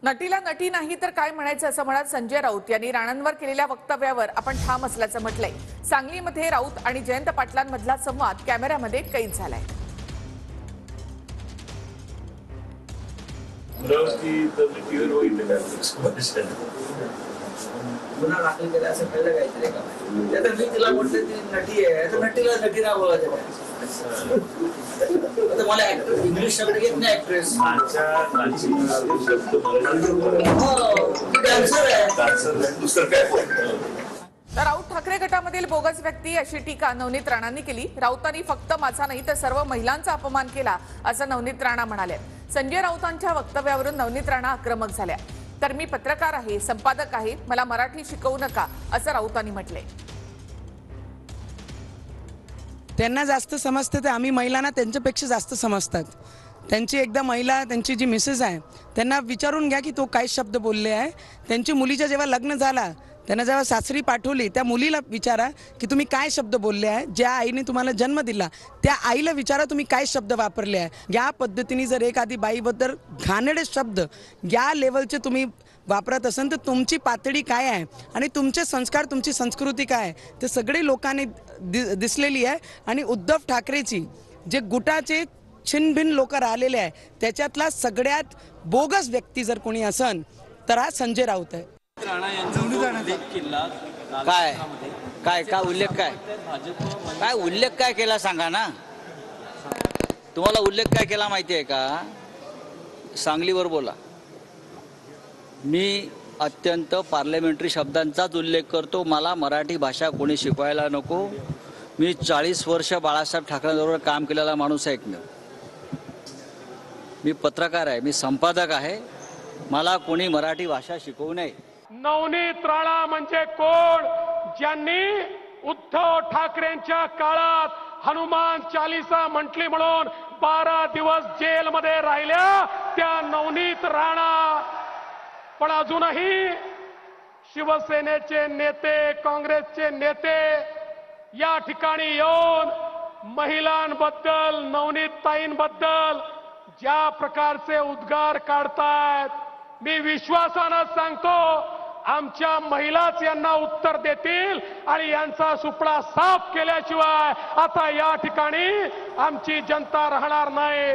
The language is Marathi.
नटीला नटी नाही तर काय म्हणायचं असं म्हणत संजय राऊत यांनी राणांवर केलेल्या वक्तव्यावर आपण ठाम असल्याचं म्हटलंय। सांगलीमध्ये राऊत आणि जयंत पाटलांमधला संवाद कॅमेऱ्यामध्ये कैद झालाय। गुन्हा दाखल केला असं कळलं काहीतरी का? आता मी तिला म्हटलं ती नटी आहे, तर नटीला नटी ना बोलायचं आता मला इंग्लिश शब्द येत नाही ऍक्ट्रेस तर राऊत ठाकरे गटामधील बोगस व्यक्ती अशी टीका नवनीत राणांनी केली। राऊतांनी फक्त माझा नाही तर सर्व महिलांचा अपमान केला असं नवनीत राणा म्हणाले। संजय राऊतांच्या वक्तव्यावरून नवनीत राणा आक्रमक झाल्या। तर मी पत्रकार आहे, संपादक आहे, मला मराठी शिकवू नका असं राऊतांनी म्हटले। त्यांना जास्त समजते ते आम्ही महिलांना त्यांच्यापेक्षा जास्त समजतात। त्यांची एकदा महिला त्यांची जी मिसेस आहे त्यांना विचारून घ्या की तो काय शब्द बोलले आहे। त्यांची मुलीचं जेव्हा लग्न झाला त्यांना जेव्हा सासरी पाठवली त्या मुलीला विचारा की तुम्ही काय शब्द बोलले आहे। ज्या आईने तुम्हाला जन्म दिला त्या आईला विचारा तुम्ही काय शब्द वापरले आहे। या पद्धतीने जर एखादी बाईबद्दल घाणेरडे शब्द या लेवलचे तुम्ही वापरत असेल तर तुमची पातळी काय आहे आणि तुमचे संस्कार तुमची संस्कृती काय आहे ते सगळे लोकांनी दिसलेली आहे। आणि उद्धव ठाकरेची जे गुटाचे छिनभिन लोक राहिलेले आहे त्याच्यातला सगळ्यात बोगस व्यक्ती जर कोणी असन तर हा संजय राऊत आहे। काय काय काय उल्लेख काय काय उल्लेख काय केला सांगा ना। तुम्हाला उल्लेख काय केला माहिती आहे का? सांगलीवर बोला। मी अत्यंत पार्लमेंटरी शब्दांचाच उल्लेख करतो। मला मराठी भाषा कोणी शिकवायला नको। मी 40 वर्ष बाळासाहेब ठाकरेंबरोबर काम केलेला माणूस आहे। मी पत्रकार आहे, मी संपादक आहे। मला कोणी मराठी भाषा शिकवू नये। नवनीत राणा म्हणजे कोण? ज्यांनी उद्धव ठाकरेंच्या काळात हनुमान चालीसा म्हटली म्हणून 12 दिवस जेलमध्ये राहिल्या त्या नवनीत राणा। पण अजूनही शिवसेनेचे नेते, काँग्रेसचे नेते या ठिकाणी येऊन महिलांबद्दल, नवनीतताईंबद्दल ज्या प्रकारचे उद्गार काढतायत, मी विश्वासानं सांगतो आमच्या महिलाच यांना उत्तर देतील आणि यांचा सुपडा साफ केल्याशिवाय आता या ठिकाणी आमची जनता राहणार नाही।